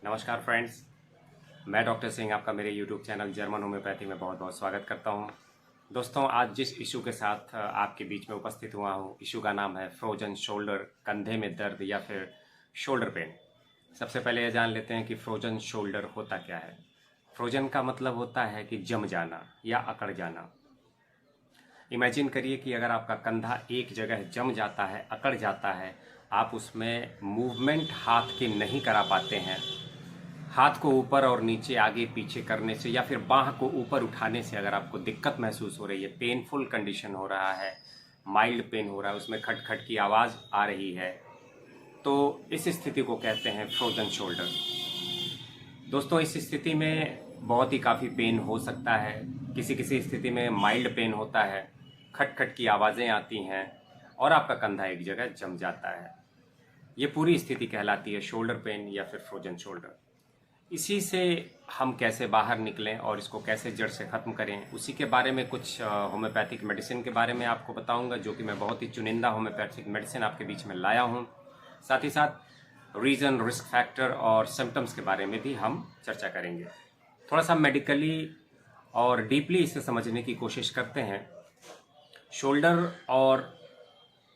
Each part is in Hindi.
नमस्कार फ्रेंड्स, मैं डॉक्टर सिंह आपका मेरे यूट्यूब चैनल जर्मन होम्योपैथी में बहुत बहुत स्वागत करता हूं। दोस्तों, आज जिस इशू के साथ आपके बीच में उपस्थित हुआ हूं, इशू का नाम है फ्रोजन शोल्डर, कंधे में दर्द या फिर शोल्डर पेन। सबसे पहले यह जान लेते हैं कि फ्रोजन शोल्डर होता क्या है। फ्रोजन का मतलब होता है कि जम जाना या अकड़ जाना। इमेजिन करिए कि अगर आपका कंधा एक जगह जम जाता है, अकड़ जाता है, आप उसमें मूवमेंट हाथ की नहीं करा पाते हैं। हाथ को ऊपर और नीचे आगे पीछे करने से या फिर बाह को ऊपर उठाने से अगर आपको दिक्कत महसूस हो रही है, पेनफुल कंडीशन हो रहा है, माइल्ड पेन हो रहा है, उसमें खटखट की आवाज़ आ रही है, तो इस स्थिति को कहते हैं फ्रोजन शोल्डर। दोस्तों, इस स्थिति में बहुत ही काफ़ी पेन हो सकता है। किसी किसी स्थिति में माइल्ड पेन होता है, खटखट की आवाज़ें आती हैं और आपका कंधा एक जगह जम जाता है। ये पूरी स्थिति कहलाती है शोल्डर पेन या फिर फ्रोजन शोल्डर। इसी से हम कैसे बाहर निकलें और इसको कैसे जड़ से ख़त्म करें, उसी के बारे में कुछ होम्योपैथिक मेडिसिन के बारे में आपको बताऊंगा, जो कि मैं बहुत ही चुनिंदा होम्योपैथिक मेडिसिन आपके बीच में लाया हूं। साथ ही साथ रीज़न, रिस्क फैक्टर और सिम्टम्स के बारे में भी हम चर्चा करेंगे। थोड़ा सा मेडिकली और डीपली इसे समझने की कोशिश करते हैं। शोल्डर और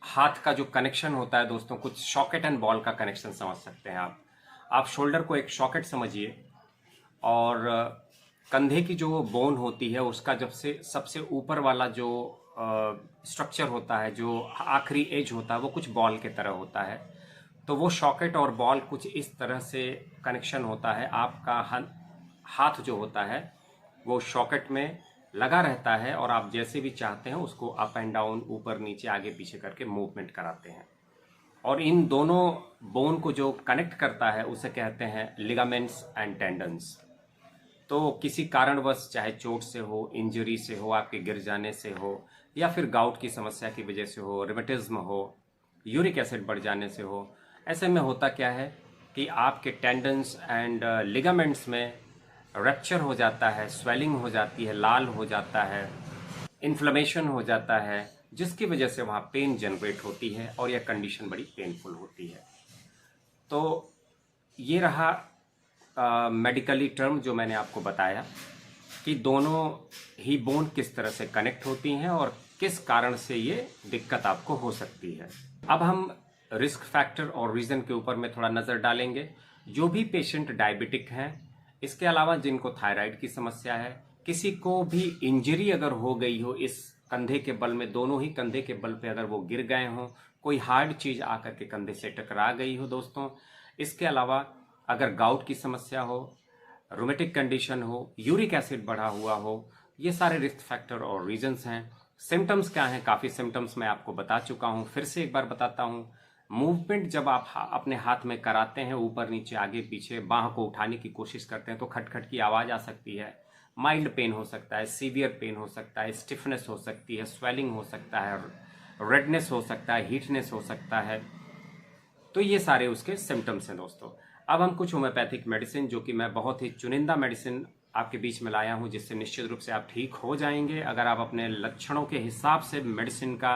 हाथ का जो कनेक्शन होता है दोस्तों, कुछ सॉकेट एंड बॉल का कनेक्शन समझ सकते हैं आप शोल्डर को एक सॉकेट समझिए और कंधे की जो बोन होती है उसका जब से सबसे ऊपर वाला जो स्ट्रक्चर होता है, जो आखिरी एज होता है, वो कुछ बॉल के तरह होता है। तो वो सॉकेट और बॉल कुछ इस तरह से कनेक्शन होता है। आपका हाथ जो होता है वो सॉकेट में लगा रहता है और आप जैसे भी चाहते हैं उसको अप एंड डाउन, ऊपर नीचे, आगे पीछे करके मूवमेंट कराते हैं। और इन दोनों बोन को जो कनेक्ट करता है उसे कहते हैं लिगामेंट्स एंड टेंडन्स। तो किसी कारणवश, चाहे चोट से हो, इंजरी से हो, आपके गिर जाने से हो, या फिर गाउट की समस्या की वजह से हो, रिमेटिज्म हो, यूरिक एसिड बढ़ जाने से हो, ऐसे में होता क्या है कि आपके टेंडन्स एंड लिगामेंट्स में रप्चर हो जाता है, स्वेलिंग हो जाती है, लाल हो जाता है, इन्फ्लेमेशन हो जाता है, जिसकी वजह से वहाँ पेन जनरेट होती है और यह कंडीशन बड़ी पेनफुल होती है। तो ये रहा मेडिकली टर्म जो मैंने आपको बताया कि दोनों ही बोन किस तरह से कनेक्ट होती हैं और किस कारण से ये दिक्कत आपको हो सकती है। अब हम रिस्क फैक्टर और रीज़न के ऊपर में थोड़ा नज़र डालेंगे। जो भी पेशेंट डायबिटिक हैं, इसके अलावा जिनको थायराइड की समस्या है, किसी को भी इंजरी अगर हो गई हो इस कंधे के बल में, दोनों ही कंधे के बल पे अगर वो गिर गए हों, कोई हार्ड चीज़ आकर के कंधे से टकरा गई हो दोस्तों, इसके अलावा अगर गाउट की समस्या हो, रोमेटिक कंडीशन हो, यूरिक एसिड बढ़ा हुआ हो, ये सारे रिस्क फैक्टर और रीजंस हैं। सिम्टम्स क्या हैं? काफ़ी सिम्टम्स मैं आपको बता चुका हूँ, फिर से एक बार बताता हूँ। मूवमेंट जब आप अपने हाथ में कराते हैं, ऊपर नीचे आगे पीछे, बाह को उठाने की कोशिश करते हैं, तो खटखट की आवाज़ आ सकती है, माइल्ड पेन हो सकता है, सीवियर पेन हो सकता है, स्टिफनेस हो सकती है, स्वेलिंग हो सकता है, रेडनेस हो सकता है, हीटनेस हो सकता है। तो ये सारे उसके सिम्टम्स हैं दोस्तों। अब हम कुछ होम्योपैथिक मेडिसिन, जो कि मैं बहुत ही चुनिंदा मेडिसिन आपके बीच में लाया हूं, जिससे निश्चित रूप से आप ठीक हो जाएंगे अगर आप अपने लक्षणों के हिसाब से मेडिसिन का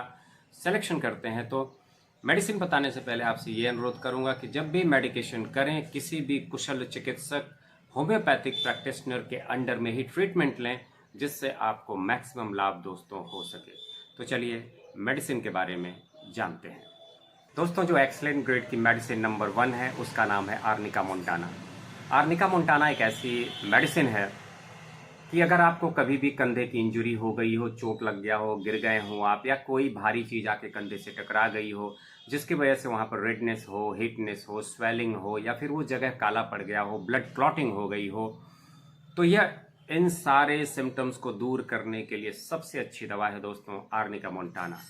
सिलेक्शन करते हैं। तो मेडिसिन बताने से पहले आपसे ये अनुरोध करूंगा कि जब भी मेडिकेशन करें, किसी भी कुशल चिकित्सक, होम्योपैथिक प्रैक्टिशनर के अंडर में ही ट्रीटमेंट लें, जिससे आपको मैक्सिमम लाभ दोस्तों हो सके। तो चलिए मेडिसिन के बारे में जानते हैं। दोस्तों, जो एक्सलेंट ग्रेड की मेडिसिन नंबर 1 है उसका नाम है आर्निका मोंटाना। आर्निका मोंटाना एक ऐसी मेडिसिन है कि अगर आपको कभी भी कंधे की इंजरी हो गई हो, चोट लग गया हो, गिर गए हो आप, या कोई भारी चीज़ आके कंधे से टकरा गई हो जिसकी वजह से वहाँ पर रेडनेस हो, हीटनेस हो, स्वेलिंग हो, या फिर वो जगह काला पड़ गया हो, ब्लड क्लॉटिंग हो गई हो, तो यह इन सारे सिम्टम्स को दूर करने के लिए सबसे अच्छी दवा है दोस्तों आर्निका मोंटाना।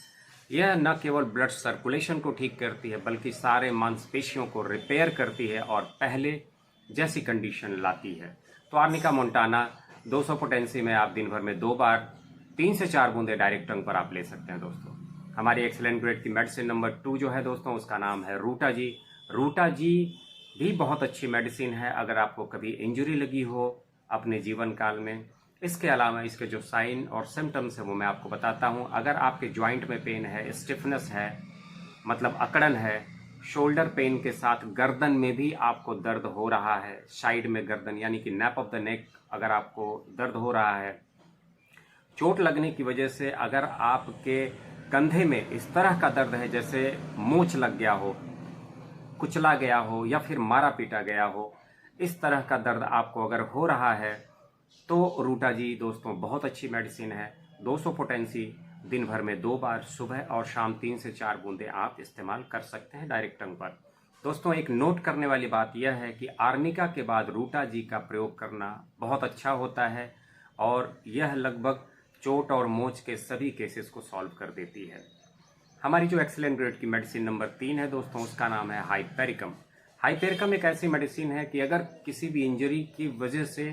यह न केवल ब्लड सर्कुलेशन को ठीक करती है, बल्कि सारे मांसपेशियों को रिपेयर करती है और पहले जैसी कंडीशन लाती है। तो आर्निका मोंटाना 200 पोटेंसी में आप दिन भर में 2 बार 3 से 4 बूंदे डायरेक्ट टंग पर आप ले सकते हैं दोस्तों। हमारी एक्सेलेंट ग्रेड की मेडिसिन नंबर 2 जो है दोस्तों, उसका नाम है रूटा जी। रूटा जी भी बहुत अच्छी मेडिसिन है अगर आपको कभी इंजरी लगी हो अपने जीवन काल में। इसके अलावा इसके जो साइन और सिम्टम्स है वो मैं आपको बताता हूँ। अगर आपके ज्वाइंट में पेन है, स्टिफनेस है, मतलब अकड़न है, शोल्डर पेन के साथ गर्दन में भी आपको दर्द हो रहा है, साइड में गर्दन यानी कि नैप ऑफ द नेक अगर आपको दर्द हो रहा है, चोट लगने की वजह से अगर आपके कंधे में इस तरह का दर्द है जैसे मोच लग गया हो, कुचला गया हो या फिर मारा पीटा गया हो, इस तरह का दर्द आपको अगर हो रहा है तो रूटा जी दोस्तों बहुत अच्छी मेडिसिन है। 200 पोटेंसी दिन भर में 2 बार सुबह और शाम 3 से 4 बूंदे आप इस्तेमाल कर सकते हैं डायरेक्ट टंग पर। दोस्तों एक नोट करने वाली बात यह है कि आर्निका के बाद रूटा जी का प्रयोग करना बहुत अच्छा होता है और यह लगभग चोट और मोच के सभी केसेस को सॉल्व कर देती है। हमारी जो एक्सीलेंट ग्रेड की मेडिसिन नंबर 3 है दोस्तों, उसका नाम है हाइपेरिकम। हाइपेरिकम एक ऐसी मेडिसिन है कि अगर किसी भी इंजरी की वजह से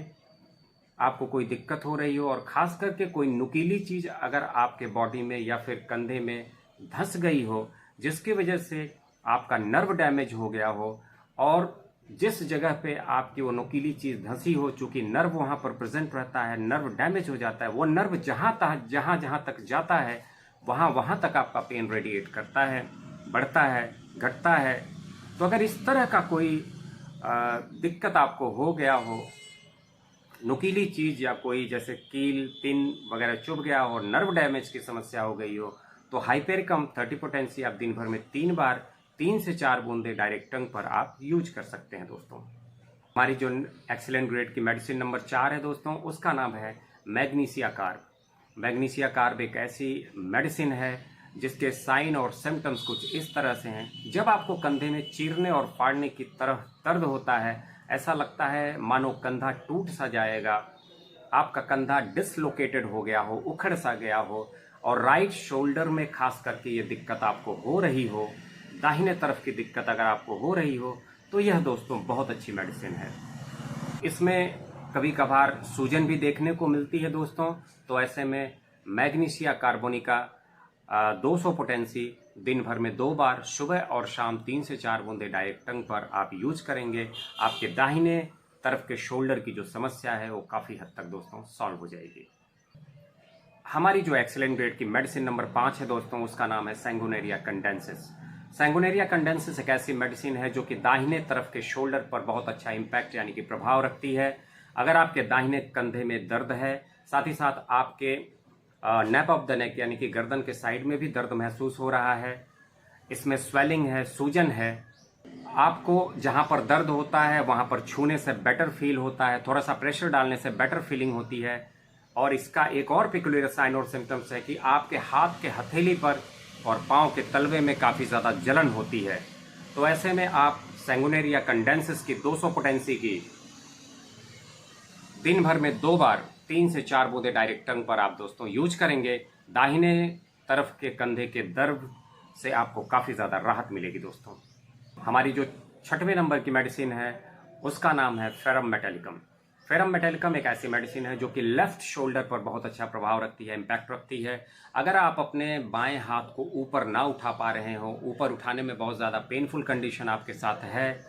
आपको कोई दिक्कत हो रही हो और खास करके कोई नुकीली चीज़ अगर आपके बॉडी में या फिर कंधे में धंस गई हो जिसकी वजह से आपका नर्व डैमेज हो गया हो और जिस जगह पे आपकी वो नुकीली चीज़ धंसी हो, चूंकि नर्व वहाँ पर प्रेजेंट रहता है, नर्व डैमेज हो जाता है, वो नर्व जहाँ तक जाता है वहाँ तक आपका पेन रेडिएट करता है, बढ़ता है, घटता है। तो अगर इस तरह का कोई दिक्कत आपको हो गया हो, नुकीली चीज़ या कोई जैसे कील पिन वगैरह चुभ गया हो, नर्व डैमेज की समस्या हो गई हो, तो हाइपेरिकम 30 पोटेंसी आप दिन भर में 3 बार 3 से 4 बूंदे डायरेक्ट टंग पर आप यूज कर सकते हैं दोस्तों। हमारी जो एक्सीलेंट ग्रेड की मेडिसिन नंबर 4 है दोस्तों, उसका नाम है मैग्नीशिया कार्ब। मैग्नीशिया कार्ब एक ऐसी मेडिसिन है जिसके साइन और सिम्टम्स कुछ इस तरह से हैं। जब आपको कंधे में चीरने और फाड़ने की तरह दर्द होता है, ऐसा लगता है मानो कंधा टूट सा जाएगा, आपका कंधा डिसलोकेटेड हो गया हो, उखड़ सा गया हो और राइट शोल्डर में खास करके ये दिक्कत आपको हो रही हो, दाहिने तरफ की दिक्कत अगर आपको हो रही हो, तो यह दोस्तों बहुत अच्छी मेडिसिन है। इसमें कभी कभार सूजन भी देखने को मिलती है दोस्तों, तो ऐसे में मैग्नीशिया कार्बोनिका 200 पोटेंसी दिन भर में 2 बार सुबह और शाम 3 से 4 बूंदे डायरेक्ट टंग पर आप यूज करेंगे, आपके दाहिने तरफ के शोल्डर की जो समस्या है वो काफ़ी हद तक दोस्तों सॉल्व हो जाएगी। हमारी जो एक्सीलेंट ग्रेड की मेडिसिन नंबर 5 है दोस्तों, उसका नाम है सैंगुनेरिया कंडेंसिस। सैंगुनेरिया कंडेंसिस एक ऐसी मेडिसिन है जो कि दाहिने तरफ के शोल्डर पर बहुत अच्छा इम्पैक्ट यानी कि प्रभाव रखती है। अगर आपके दाहिने कंधे में दर्द है, साथ ही साथ आपके नैप ऑफ द नेक यानी कि गर्दन के साइड में भी दर्द महसूस हो रहा है, इसमें स्वेलिंग है, सूजन है, आपको जहां पर दर्द होता है वहां पर छूने से बेटर फील होता है, थोड़ा सा प्रेशर डालने से बेटर फीलिंग होती है। और इसका एक और पिकुलियर साइन और सिम्टम्स है कि आपके हाथ के हथेली पर और पांव के तलवे में काफ़ी ज़्यादा जलन होती है। तो ऐसे में आप सैंगुनेरिया कंडेंसिस की 200 पोटेंसी की दिन भर में 2 बार 3 से 4 बूंदे डायरेक्ट टंग पर आप दोस्तों यूज करेंगे, दाहिने तरफ के कंधे के दर्द से आपको काफ़ी ज़्यादा राहत मिलेगी दोस्तों। हमारी जो 6वें नंबर की मेडिसिन है उसका नाम है फेरम मेटेलिकम। फेरम मेटेलिकम एक ऐसी मेडिसिन है जो कि लेफ्ट शोल्डर पर बहुत अच्छा प्रभाव रखती है, इम्पैक्ट रखती है। अगर आप अपने बाएं हाथ को ऊपर ना उठा पा रहे हो, ऊपर उठाने में बहुत ज़्यादा पेनफुल कंडीशन आपके साथ है,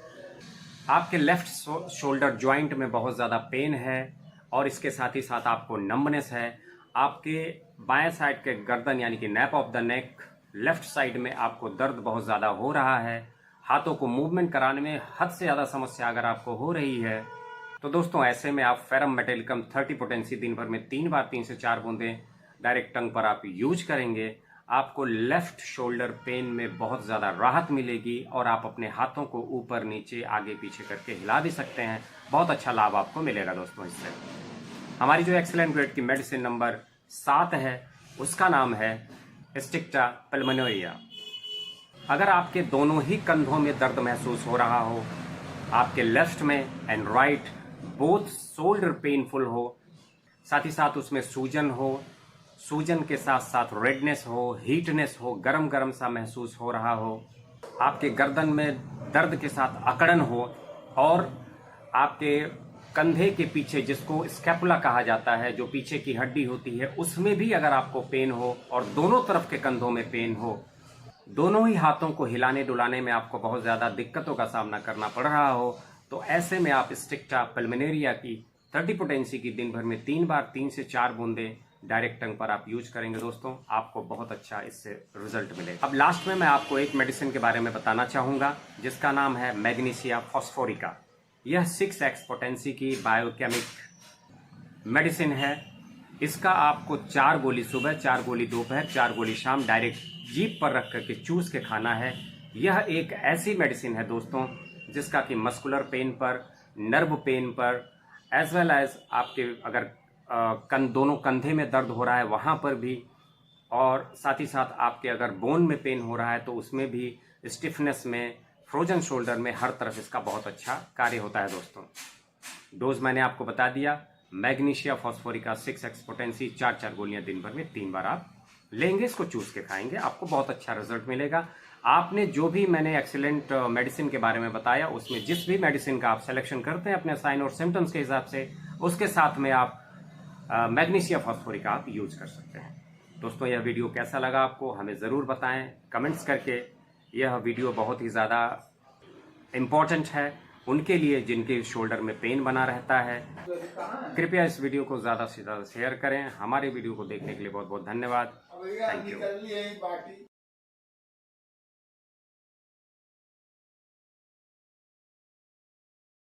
आपके लेफ्ट शोल्डर जॉइंट में बहुत ज़्यादा पेन है और इसके साथ ही साथ आपको नंबनेस है, आपके बाएं साइड के गर्दन यानी कि nap of the neck left side में आपको दर्द बहुत ज़्यादा हो रहा है, हाथों को मूवमेंट कराने में हद से ज़्यादा समस्या अगर आपको हो रही है, तो दोस्तों ऐसे में आप फेरम मेटेलिकम 30 पोटेंसी दिन भर में 3 बार 3 से 4 बूंदे डायरेक्ट टंग पर आप यूज करेंगे, आपको लेफ्ट शोल्डर पेन में बहुत ज़्यादा राहत मिलेगी और आप अपने हाथों को ऊपर नीचे आगे पीछे करके हिला भी सकते हैं। बहुत अच्छा लाभ आपको मिलेगा दोस्तों इससे। हमारी जो एक्सीलेंट ग्रेड की मेडिसिन नंबर 7 है उसका नाम है स्टिक्टा पल्मोनेरिया। अगर आपके दोनों ही कंधों में दर्द महसूस हो रहा हो, आपके लेफ्ट में and right both shoulder painful हो, साथ ही साथ उसमें सूजन हो, सूजन के साथ साथ रेडनेस हो, हीटनेस हो, गरम गरम सा महसूस हो रहा हो, आपके गर्दन में दर्द के साथ अकड़न हो और आपके कंधे के पीछे जिसको स्कैपुला कहा जाता है, जो पीछे की हड्डी होती है, उसमें भी अगर आपको पेन हो और दोनों तरफ के कंधों में पेन हो, दोनों ही हाथों को हिलाने डुलाने में आपको बहुत ज़्यादा दिक्कतों का सामना करना पड़ रहा हो, तो ऐसे में आप स्टिक्टा पल्मोनेरिया की 30 पोटेंसी की दिन भर में 3 बार 3 से 4 बूंदे डायरेक्ट टंग पर आप यूज करेंगे दोस्तों, आपको बहुत अच्छा इससे रिजल्ट मिलेगा। अब लास्ट में मैं आपको एक मेडिसिन के बारे में बताना चाहूँगा जिसका नाम है मैग्नीशिया फॉस्फोरिका। यह 6x पोटेंसी की बायोकेमिक मेडिसिन है। इसका आपको 4 गोली सुबह, 4 गोली दोपहर, 4 गोली शाम डायरेक्ट जीभ पर रख करके चूस के खाना है। यह एक ऐसी मेडिसिन है दोस्तों जिसका कि मस्कुलर पेन पर, नर्व पेन पर, एज वेल एज आपके अगर दोनों कंधे में दर्द हो रहा है वहाँ पर भी, और साथ ही साथ आपके अगर बोन में पेन हो रहा है तो उसमें भी, स्टिफनेस में, फ्रोजन शोल्डर में, हर तरफ इसका बहुत अच्छा कार्य होता है दोस्तों। डोज मैंने आपको बता दिया, मैग्नीशिया फॉस्फोरिका 6x पोटेंसी 4 गोलियां दिन भर में 3 बार आप लेंगे, इसको चूस के खाएंगे, आपको बहुत अच्छा रिजल्ट मिलेगा। आपने जो भी मैंने एक्सीलेंट मेडिसिन के बारे में बताया उसमें जिस भी मेडिसिन का आप सिलेक्शन करते हैं अपने साइन और सिम्टम्स के हिसाब से, उसके साथ में आप मैग्नीशिया फॉस्फोरिका आप यूज कर सकते हैं। दोस्तों यह वीडियो कैसा लगा आपको हमें ज़रूर बताएं कमेंट्स करके। यह वीडियो बहुत ही ज़्यादा इम्पॉर्टेंट है उनके लिए जिनके शोल्डर में पेन बना रहता है। कृपया इस वीडियो को ज़्यादा से ज़्यादा शेयर करें। हमारे वीडियो को देखने के लिए बहुत बहुत धन्यवाद। Thank you.